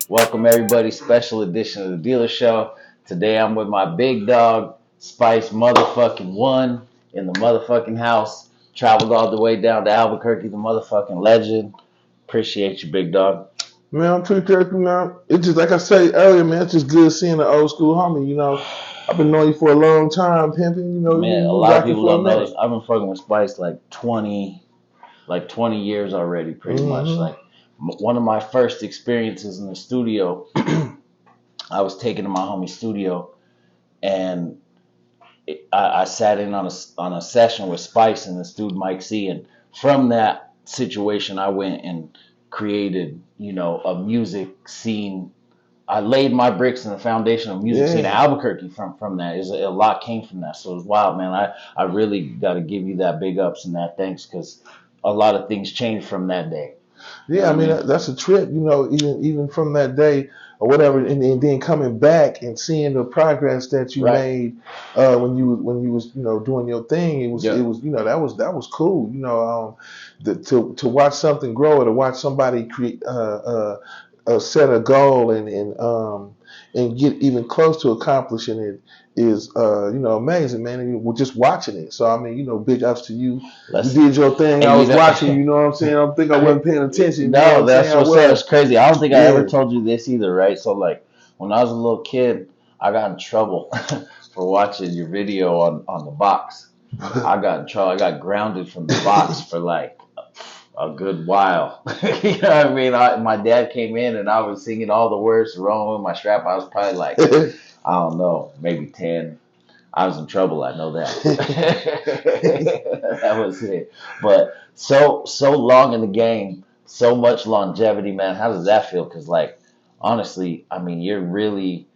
Welcome everybody, special edition of the Dealer Show. Today I'm with my big dog, Spice motherfucking One in the motherfucking house. Traveled all the way down to Albuquerque, the motherfucking legend. Appreciate you, big dog. Man, I'm pretty careful now. It's just like I said earlier, man. It's just good seeing the old school homie. I've been knowing you for a long time, pimping. Man, You a been lot of rocking people for a don't know this. minute. I've been fucking with Spice like 20 years already, pretty much. Mm-hmm. Like one of my first experiences in the studio, I was taken to my homie's studio and I sat in on a session with Spice and this dude Mike C, and from that situation, I went and created, a music scene. I laid my bricks in the foundation of music scene in Yeah. Albuquerque from that. Is a lot came from that, so it's wild, man. I really got to give you that big ups and that thanks because a lot of things changed from that day. You know Yeah, I what I mean mean? that's a trip. Even from that day or whatever, and then coming back and seeing the progress that you Right. made when you was doing your thing. It Yep. was that was cool. To watch something grow or to watch somebody create set a goal and get even close to accomplishing it is amazing, man. And we're just watching it. So I mean, big ups to you. You Let's did your thing. I and was watching. You know what I'm saying? I don't think I wasn't paying attention. You know what No, I'm saying? that's I what's up. It's was. crazy. I don't think I ever Yeah. told you this either, right? So like when I was a little kid, I got in trouble for watching your video on the box. I got in trouble. I got grounded from the box for like a good while. You know what I mean? My dad came in and I was singing all the words wrong with my strap. I was probably like, I don't know, maybe 10. I was in trouble. I know that. That was it. But so long in the game, so much longevity, man. How does that feel? Because like honestly, I mean, you're really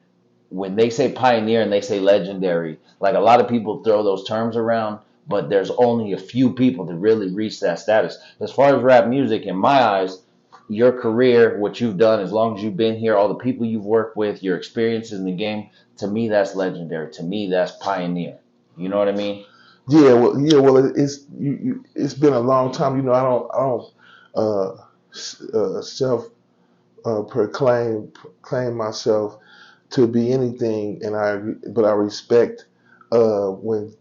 when they say pioneer and they say legendary, like a lot of people throw those terms around, but there's only a few people that really reach that status. As far as rap music, in my eyes, your career, what you've done, as long as you've been here, all the people you've worked with, your experiences in the game, to me, that's legendary. To me, that's pioneer. You know what I mean? It's been a long time. I don't self proclaim myself to be anything, but I respect when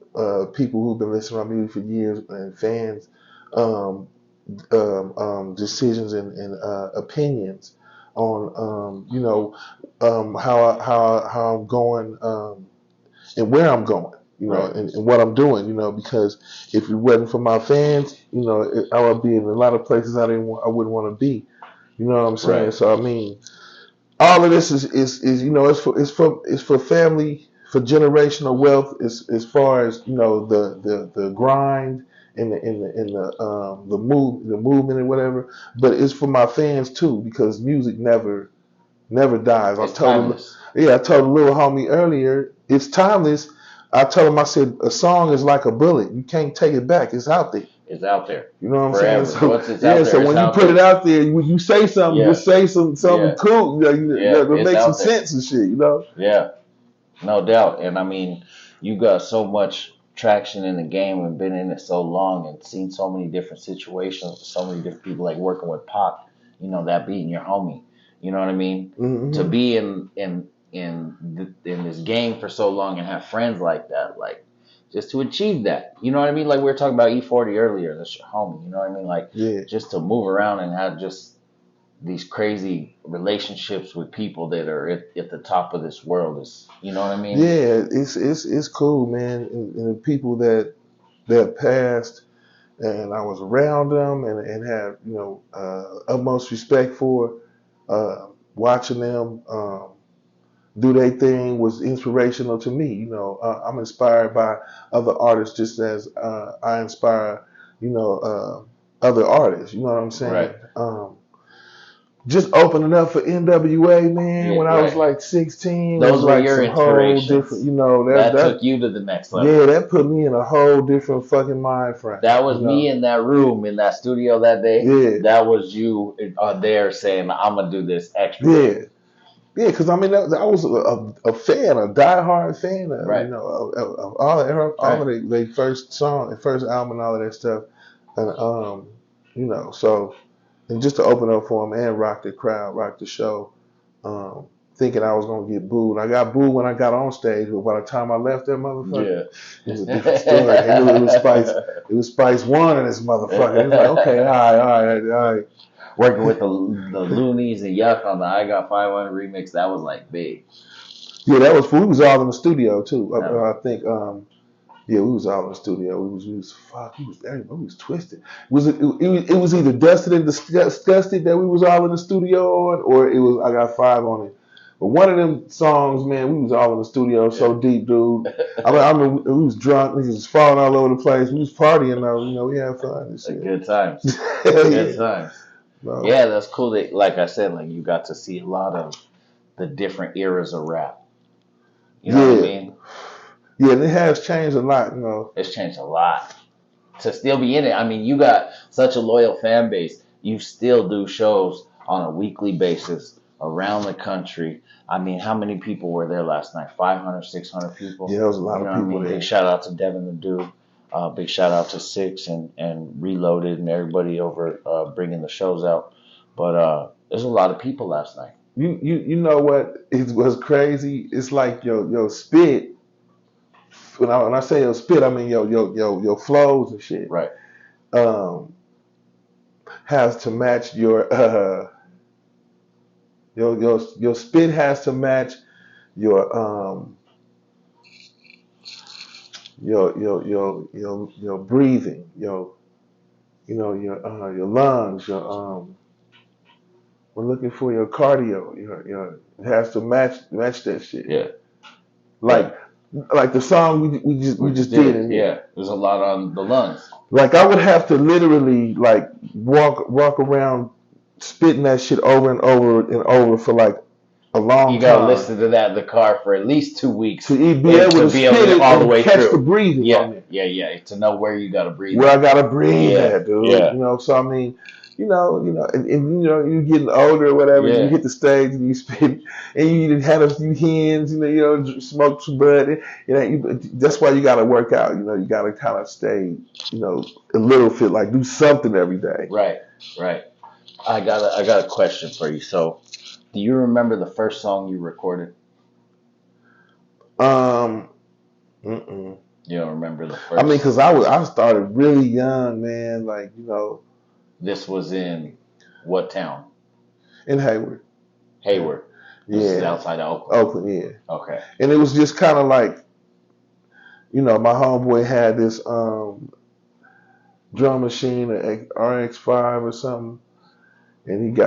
people who've been listening to my music for years and fans um, decisions and opinions on how I'm going and where I'm going, Right. and what I'm doing, because if it wasn't for my fans, I would be in a lot of places I wouldn't want to be. You know what I'm saying? Right. So I mean, all of this is it's for family, for generational wealth, as far as the grind and the movement and whatever, but it's for my fans too, because music never dies. It's timeless. I told a little homie earlier, it's timeless. I told him, I said, a song is like a bullet. You can't take it back. It's out there. It's out there You know what I'm saying? forever. So Once it's yeah, out so there, it's when you out put it there. out there, when you say something, Yeah. just say something Yeah. cool. Yeah. That It's makes some out there. sense and shit. Yeah. No doubt. And I mean, you got so much traction in the game and been in it so long and seen so many different situations, so many different people like working with Pac, that being your homie. You know what I mean? To Hmm. be in this game for so long and have friends like that, like just to achieve that. You know what I mean? Like we were talking about E40 earlier, that's your homie, you know what I mean? Like Yeah, just to move around and have just these crazy relationships with people that are at the top of this world is, you know what I mean? yeah, it's cool, man. And the people that passed, and I was around them and had utmost respect for watching them. Do their thing was inspirational to me. I'm inspired by other artists just as I inspire, other artists. You know what I'm saying? Right. Just opening up for NWA, man. Yeah, When I was right. like 16, was Those were like your some whole different. inspirations. That took you to the next Yeah, level. that put me in a whole different fucking mind frame. That You was me know? in that room in that studio that day. Yeah, That was you there saying, "I'm gonna do this extra yeah. big." Yeah, because I mean, I was a fan, a diehard fan of Right. all Right. of their first song, their first album, and all of that stuff, and so and just to open up for them and rock the crowd, rock the show, thinking I was gonna get booed. I got booed when I got on stage, but by the time I left that motherfucker, Yeah. it was a different story. They knew it was Spice. It was Spice One and this motherfucker. It was like, okay, all right. Working with the Loonies and Yuck on the I Got 500 remix, that was like big. Yeah, that was. We was all in the studio too. No. I think. Yeah, we was all in the studio. Everybody was twisted. It was either Dusted and Disgusted that we was all in the studio on, or it was I Got Five on it. But one of them songs, man, we was all in the studio so deep, dude. I mean, we was drunk, we was falling all over the place. We was partying though, we had fun and shit. Good times. Yeah. Good times. No. Yeah, that's cool. That, like I said, like you got to see a lot of the different eras of rap. You know what I mean? Yeah, and it has changed a lot, It's changed a lot. To still be in it, I mean, you got such a loyal fan base. You still do shows on a weekly basis around the country. I mean, how many people were there last night? 500, 600 people? Yeah, there was a lot of people there. Big shout out to Devin the Dude. Big shout out to Sixx and Reloaded and everybody over bringing the shows out. But there's a lot of people last night. You know what? It was crazy. It's like your spit. When I say your spit, I mean your flows and shit. Right. Has to match your spit has to match your breathing, your lungs, we're looking for your cardio, it has to match that shit. Yeah. Like the song we just did. Yeah, there's a lot on the lungs. Like I would have to literally like walk around spitting that shit over and over for like a long time. You gotta listen to that in the car for at least 2 weeks to be able to spit it all the way through. Catch the breathing on it. Yeah. To know where you gotta breathe. Where I gotta breathe at, dude. Yeah. So I mean, and you're getting older or whatever. Yeah. You hit the stage and you spit, and you had a few hens, smoke some bud. That's why you gotta work out. You gotta kind of stay, a little fit, like do something every day. Right. I got a question for you. So, do you remember the first song you recorded? Mm-mm. You don't remember the first? I mean, cause I started really young, man. Like This was in what town? In Hayward. Hayward. This is outside of Oakland. Oakland, yeah. Okay. And it was just kind of like, my homeboy had this drum machine, an RX-5 or something, and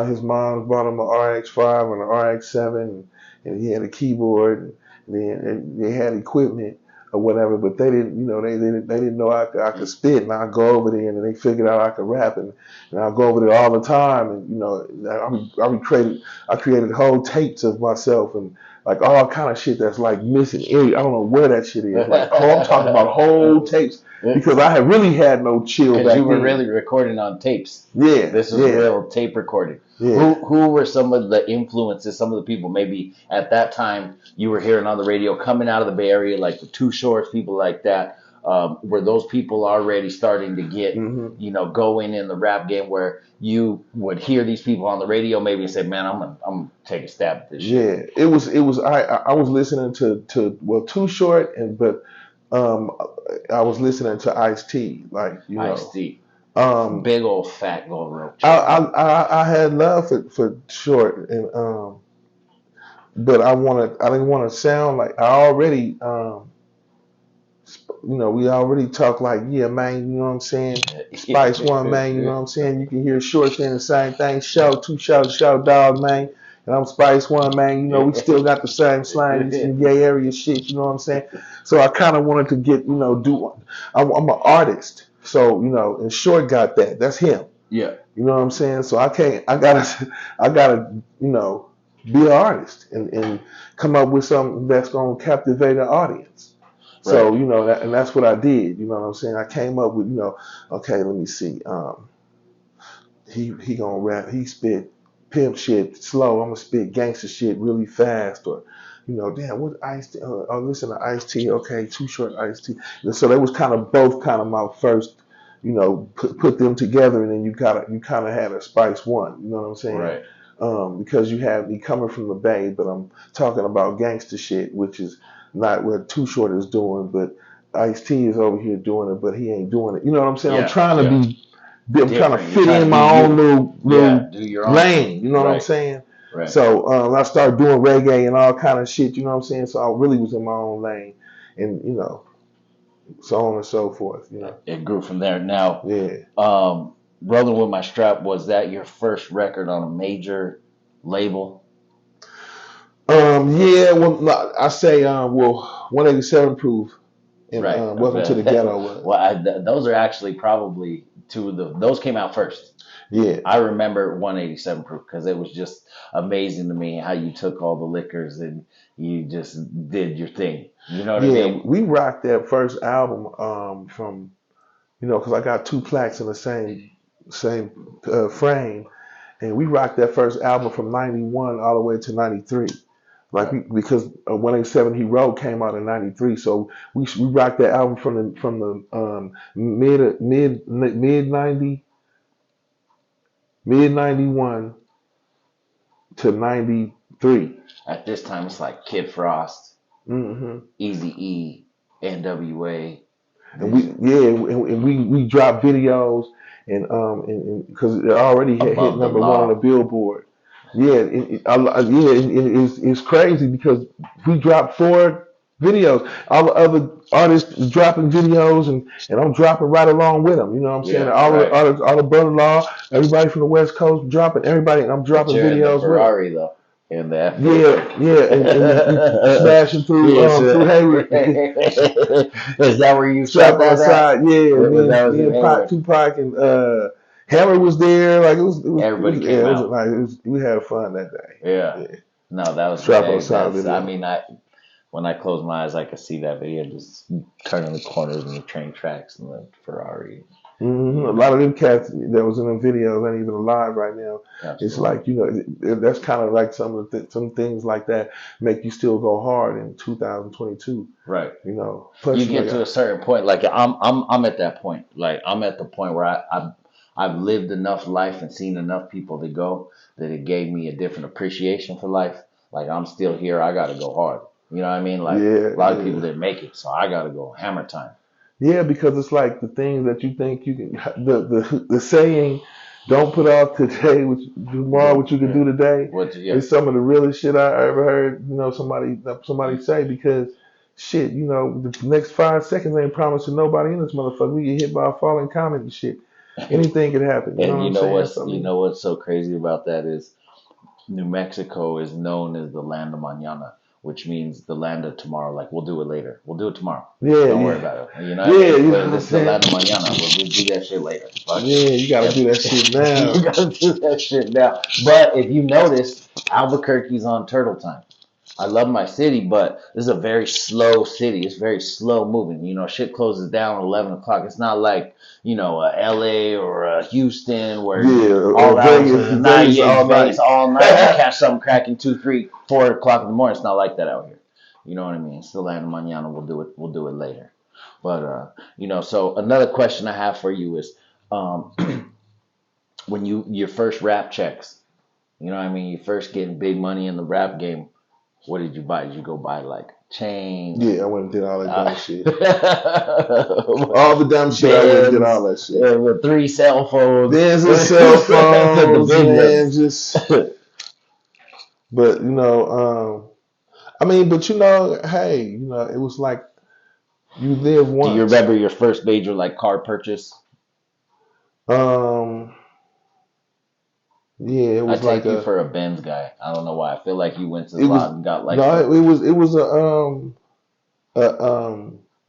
his mom bought him an RX-5 and an RX-7, and he had a keyboard, and they had equipment or whatever, but they didn't, they didn't know I could spit, and I'd go over there, and they figured out I could rap, and I'd go over there all the time, and I created whole tapes of myself, and like all kind of shit that's like missing. I don't know where that shit is. Like, I'm talking about whole tapes because I had really had no chill back then. You were really recording on tapes. Yeah, this was real tape recording. Yeah. Who were some of the influences? Some of the people maybe at that time you were hearing on the radio coming out of the Bay Area, like the Too Shorts, people like that. Were those people already starting to get, going in the rap game where you would hear these people on the radio maybe and say, man, I'm gonna take a stab at this shit? Yeah, it was. I was listening to Too Short, but I was listening to Ice-T, Ice-T. Big old fat gold rope. I had love for Short, and but I didn't want to sound like I already. We already talk like, yeah, man, you know what I'm saying? Spice One, man, you know what I'm saying? You can hear Short saying the same thing. Shout dog, man. And I'm Spice One, man. We still got the same slang, some gay area shit, you know what I'm saying? So I kind of wanted to get, I'm an artist. So, and Short got that. That's him. Yeah. You know what I'm saying? So I gotta, be an artist and come up with something that's going to captivate an audience. So, and that's what I did. You know what I'm saying? I came up with, okay, let me see. He gonna rap. He spit pimp shit slow. I'm gonna spit gangster shit really fast. Or, damn, what Ice-T? Oh, listen to Ice-T. Okay, Too Short, Ice-T. And so that was both my first, put them together, and then you kind of had a Spice One. You know what I'm saying? Right. because you have me coming from the Bay, but I'm talking about gangster shit, which is not what Too Short is doing, but Ice-T is over here doing it, but he ain't doing it. You know what I'm saying? I'm Yeah, trying to yeah. I'm trying to Different. You're fit trying in to be my own you. Yeah, little do your own thing. lane. You know what I'm Right, saying? right. So I started doing reggae and all kind of shit. You know what I'm saying? So I really was in my own lane, and so on and so forth. It grew from there. Now, Yeah. um, Rolling with My Strap, was that your first record on a major label? Yeah. Well, no, I say 187 proof and Right. Welcome to the Ghetto was. Well, those are actually probably two of those came out first. Yeah. I remember 187 proof because it was just amazing to me how you took all the liquors and you just did your thing. You know what I Yeah, mean? we rocked that first album from because I got two plaques in the same frame, and we rocked that first album from '91 all the way to '93. Right. Because 187 He Wrote came out in '93, so we rocked that album from the mid '91 to '93. At this time, it's like Kid Frost, Hmm. Easy E, NWA. And we These yeah, and we dropped videos and because it already had hit Above the number one on the Law. Billboard. Yeah, it's crazy because we dropped four videos. All the other artists is dropping videos and I'm dropping right along with them. You know what I'm saying? Yeah, right. All the brother law, everybody from the West Coast dropping everybody, and I'm But dropping you're in the videos with them. Ferrari though, in the F fifty. Yeah, yeah, and we smashing Yes. through Hayward. Is that where you shot Strap on that at? side, yeah. Was that was Me in and Pac, Hayward? Tupac, and Hammer was there. Like Everybody came out. we had fun that day. Yeah. Yeah, No, that was strap on hey, side that's. I video. mean, I when I close my eyes, I could see that video just turning the corners and the train tracks and the Ferrari. A You lot know, of them cats that was in them videos ain't even alive right now. It's absolutely. like that's kind of like some things like that make you still go hard in 2022. Right. Plus You get to a certain point, like I'm at that point. Like I'm at the point where I've lived enough life and seen enough people to go that it gave me a different appreciation for life. Like I'm still here, I gotta go hard. You know what I mean? Like yeah, a lot of people yeah. didn't make it, so I gotta go hammer time. Yeah, because it's like the things that you think you can, the saying, "Don't put off today, which tomorrow, What what you can do today," yeah. is some of the realest shit I ever heard. Somebody say because shit, the next 5 seconds ain't promising nobody in this motherfucker. We get hit by a falling comet and shit. Anything could happen. You know And what I'm saying? So I you mean, know what's so crazy about that is New Mexico is known as the land of mañana, which means the land of tomorrow. Like we'll do it later. We'll do it tomorrow. yeah, Don't worry yeah, about it. You know what I yeah. mean? You know what I'm This is the saying? land of mañana. We'll do that shit later. Fuck it. Yeah, you got to do that shit now. You gotta do that shit now. But if you notice, Albuquerque's on turtle time. I love my city, but this is a very slow city. It's very slow moving. Shit closes down at 11 o'clock. It's not like, LA or Houston where Yeah, all hours of the night, Vegas yeah, all Vegas night. all night. You catch something cracking 2, 3, 4 o'clock in the morning. It's not like that out here. You know what I mean? It's the land of mañana. We'll do it. We'll do it later. But, so another question I have for you is, um, when your first rap checks, you know what I mean? You first getting big money in the rap game. What did you buy? Did you go buy like chain? Yeah, I went and did all that dumb shit. Beds, All the dumb shit, I went and did all that shit. with 3 cell phones. There's a cell The phones, big man. ones. But I mean, but hey, it was like you live Do you once. remember your first major like car purchase? Um, yeah, it I was like take you for a Benz guy. I don't know why. I feel like you went to the it was lot and got like no, the it was a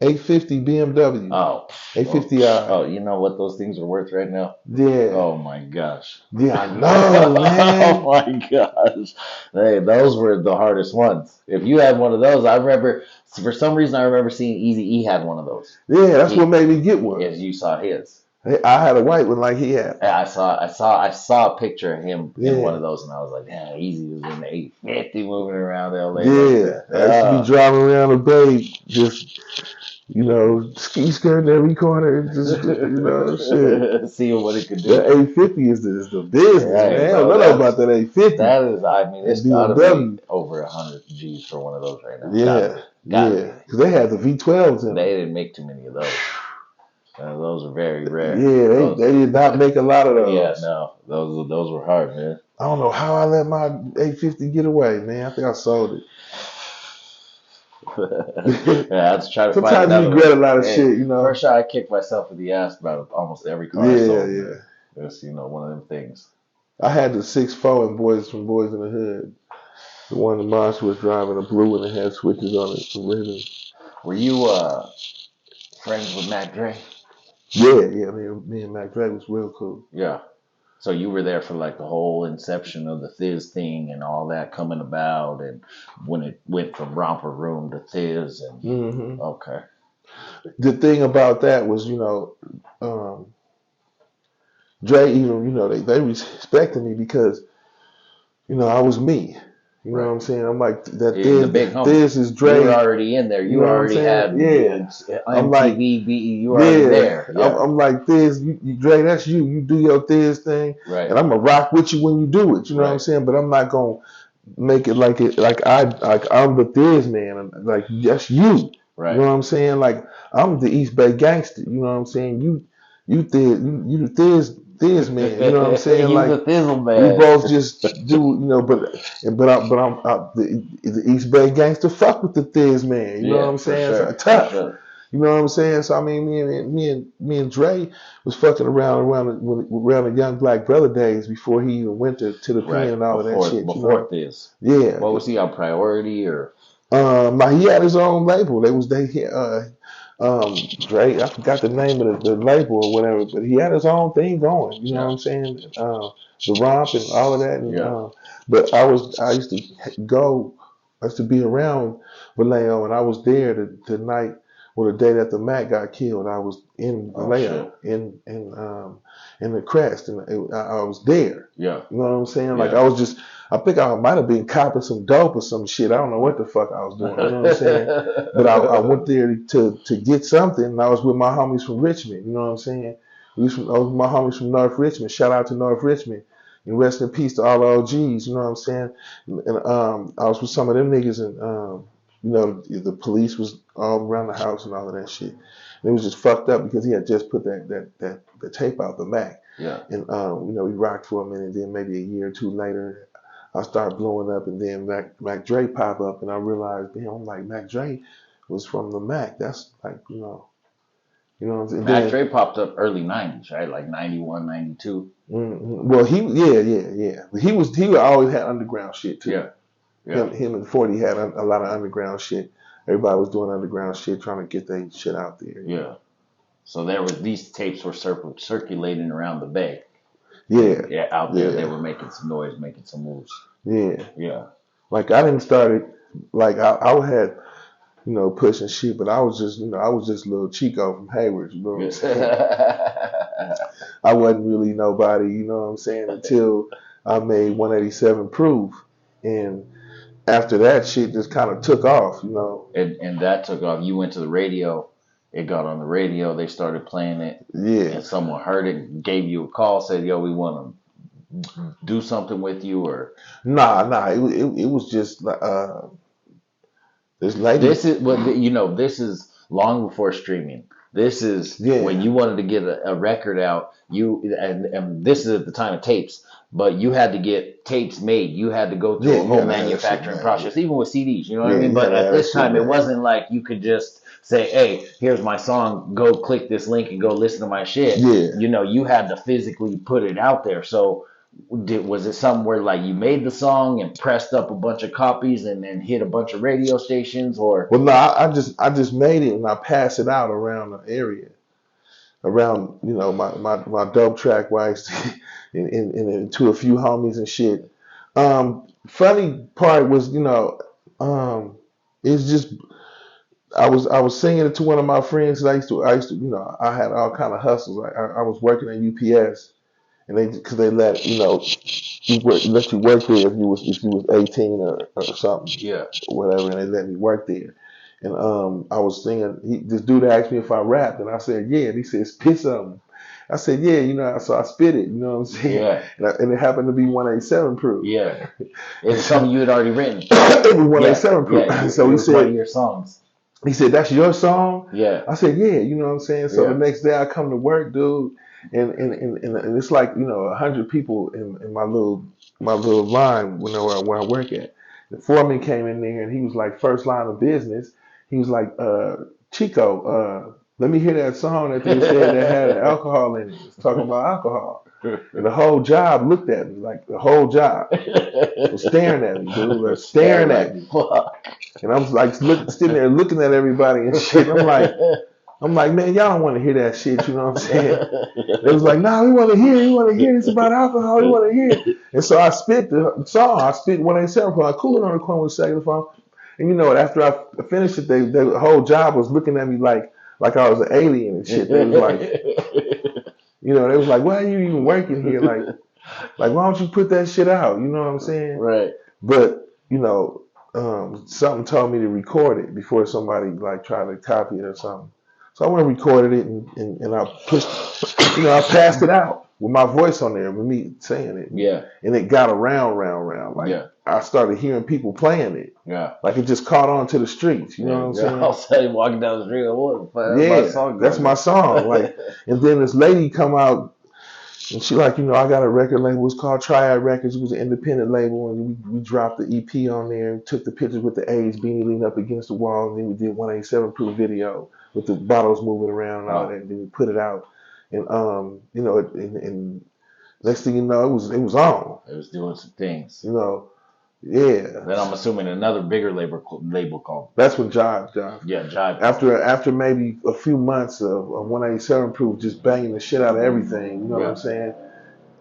850 BMW, oh 850i. oh you know what those things are worth right now? Yeah, Oh my gosh. yeah, I know, Oh man. my gosh. Hey, those were the hardest ones. If you had one of those, I remember for some reason I remember seeing Easy E had one of those. Yeah, that's what He made me get one. as you saw his. I had a white one like he had. Yeah, I saw a picture of him in one Yeah. of those, and I was like, "Damn, Easy was in the 850 moving around LA like Yeah. that." I used to be driving around the bay, just, ski skirting every corner, just, shit. Seeing what it could That do. 850 is the business, Hey, man. I don't bro, know about that 850. that is. I mean, That it's got to be BMW. over 100 G's for one of those right now. Got to Yeah. be. Got to Yeah. be. Because they had the V12s in them. They didn't make too many of those. Those are very rare. Yeah, Those, they did not make a lot of yeah, those. no, those were hard, man. I don't know how I let my 850 get away, man. I think I sold Yeah, it. I had to try to find Sometimes you another one. regret a lot of Hey, shit, first shot, I kicked myself in the ass about almost every car I Yeah, sold, yeah. man. That's one of them things. I had the 6.4 and Boys in the Hood. The one the monster was driving, a blue one that had switches on it. Were you friends with Mac Dre? Yeah, yeah. Me and Mac Dre was real cool. Yeah. So you were there for like the whole inception of the Thiz thing and all that coming about, and when it went from Romper Room to Thiz, and hmm okay, The thing about that was, Dre even, they respected me because, I was me. You know what right. I'm saying? I'm like that. In the big homie, This is you were Dre. already in there. You You know what I'm already saying? had Yeah. I'm like, MTV, BE. You were already yeah. there. I'm, Yeah, I'm like this. Dre, that's you. You do your this thing, right, and I'm gonna rock with you when you do it. You know what I'm right, saying? But I'm not gonna make it like I'm the Thiz man. Like that's you. You know right. what I'm saying? Like I'm the East Bay gangster. You know what I'm saying? You Thiz, you the Thiz man. You know what I'm saying? You Like the Thizzle we man. both just do, but I'm the East Bay gangster. Fuck with the Thiz man. You know what Yeah, I'm for saying? So sure, for tough. sure. You know what I'm saying? So I mean, me and Dre was fucking around the young black brother days before he even went to the pen Right and all of that shit. before Thiz. Yeah. What was he on Priority or? He had his own label. Dre. I forgot the name of the label or whatever, but he had his own thing going. You know what Yeah, I'm saying? The romp and all of that. And yeah. but I used to go. I used to be around Vallejo, and I was there the night or the day that the Mac got killed. I was in Oh shit. Vallejo in the Crest, and I was there. Yeah, You know what I'm saying? Like yeah. I think I might have been copping some dope or some shit. I don't know what the fuck I was doing. You know what I'm saying? But I went there to get something, and I was with my homies from Richmond. You know what I'm saying? I was with my homies from North Richmond. Shout out to North Richmond. And rest in peace to all the OGs. You know what I'm saying? And I was with some of them niggas, and the police was all around the house and all of that shit. And it was just fucked up because he had just put that tape out, the Mac. Yeah. And we rocked for a minute. Then maybe a year or two later, I started blowing up, and then Mac Dre pop up, and I realized, damn, I'm like, Mac Dre was from the Mac. That's like, what I'm saying. Mac Then, Dre popped up early '90s, right? Like '91, '92. well, yeah. He always had underground shit too. Yeah, yeah, Him and 40 had a lot of underground shit. Everybody was doing underground shit, trying to get their shit out there. yeah. So these tapes were circulating around the Bay. Yeah, Yeah, out there they yeah, were making some noise, making some moves. yeah. Yeah. Like I didn't start it. Like I had pushing shit, but I was just little Chico from Hayward, you know what I'm saying? I wasn't really nobody, you know what I'm saying, until I made 187 Proof. And after that shit just kind of took off, And that took off. You went to the radio, it got on the radio, they started playing it, Yeah. and someone heard it, gave you a call, said, "Yo, we want to do something with you," or Nah, it was just this lady. this is this is long before streaming. This is when Yeah. you wanted to get a record out. And this is at the time of tapes, but you had to get tapes made. You had to go through Yeah, a you whole had to have that shit manufacturing made. process, even with CDs. You know what Yeah, I mean? you had But to at have that this shit time, it made. wasn't like you could just say, "Hey, here's my song. Go click this link and go listen to my shit." Yeah. You had to physically put it out there. So was it somewhere like you made the song and pressed up a bunch of copies and then hit a bunch of radio stations, or Well, no, I just made it and I passed it out around the area, around my dope track where I used to, to a few homies and shit. Funny part was, it's just I was singing it to one of my friends. 'Cause I used to, I had all kind of hustles. I was working at UPS, and because they let let you work there if you was 18 or something, Yeah. or whatever, and they let me work there. And I was singing. This dude asked me if I rapped, and I said yeah. And he said spit something. I said yeah, so I spit it. You know what I'm saying? Yeah. And it happened to be 187 proof. Yeah. It was something you had already written. It was 187 proof. Yeah. So It he was one of said. your songs. He said, "That's your song?" Yeah. I said, "Yeah." You know what I'm saying? So Yeah. the next day I come to work, dude, and it's like 100 people in my little line where I work at. The foreman came in there and he was like, first line of business. He was like, Chico, let me hear that song that they said that had alcohol in it. It's talking about alcohol. And the whole job looked at me, like the whole job was staring at me, dude, like staring at me. And I was like sitting there looking at everybody and shit. I'm like, man, y'all don't want to hear that shit. You know what I'm saying? They was like, nah, we want to hear. We want to hear. It's about alcohol. We want to hear. And so I spit the song. I spit 187 from Cooling on the corner with saxophone. And you know what? After I finished it, the whole job was looking at me like I was an alien and shit. They was like, they was like, why are you even working here? Like why don't you put that shit out? You know what I'm saying? Right. But something told me to record it before somebody like tried to copy it or something. So I went and recorded it and I pushed, I passed it out with my voice on there, with me saying it. Yeah. And it got around. Like Yeah. I started hearing people playing it. Yeah. Like it just caught on to the streets. You know what I'm saying? All of a sudden walking down the street, That's my song. Like, and then this lady come out. And she like, I got a record label. It's called Triad Records. It was an independent label, and we dropped the EP on there and took the pictures with the AIDS beanie leaning up against the wall, and then we did 187 proof video with the bottles moving around and all that. And then we put it out, and and next thing you know, it was on. It was doing some things. Yeah. Then I'm assuming another bigger label called. That's when Jive. Yeah, Jive. After maybe a few months of 187 proof just banging the shit out of everything, you know what I'm saying?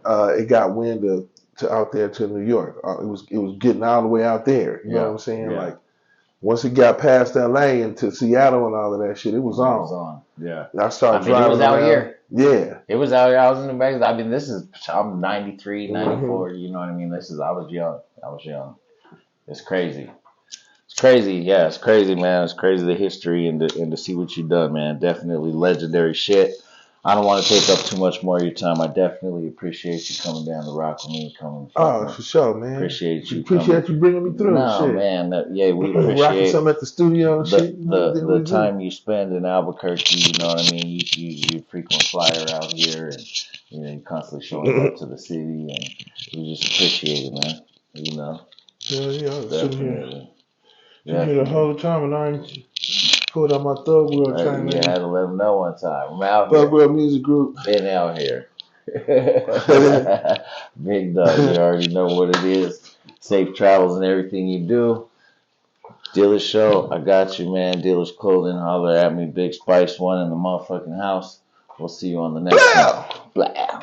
It got wind to out there to New York. It was getting all the way out there. You know what I'm saying? Yeah. Like once it got past LA and to Seattle and all of that shit, it was on. It was on. Yeah. And I started driving. It was out around. here. Yeah. It was out here. I was in New Mexico. I mean, I'm 93, 94. You know what I mean? I was young. It's crazy. It's crazy. Yeah, it's crazy, man. It's crazy the history and to see what you've done, man. Definitely legendary shit. I don't want to take up too much more of your time. I definitely appreciate you coming down to rock with me. For sure, man. Appreciate you bringing me through. No, shit. Man. We appreciate rocking some at the studio and the time you spend in Albuquerque. You know what I mean. You frequent flyer out here, and you're constantly showing up to the city, and we just appreciate it, man. Yeah, Definitely. Sitting here the whole time, and I ain't pulled out my Thug World train. Yeah, I had to let them know one time. I'm out Thug here. World Music Group. Been out here. Big dog, you already know what it is. Safe travels and everything you do. Dealer's Show, I got you, man. Dealer's Clothing, holler at me. Big Spice One in the motherfucking house. We'll see you on the next one. Blah.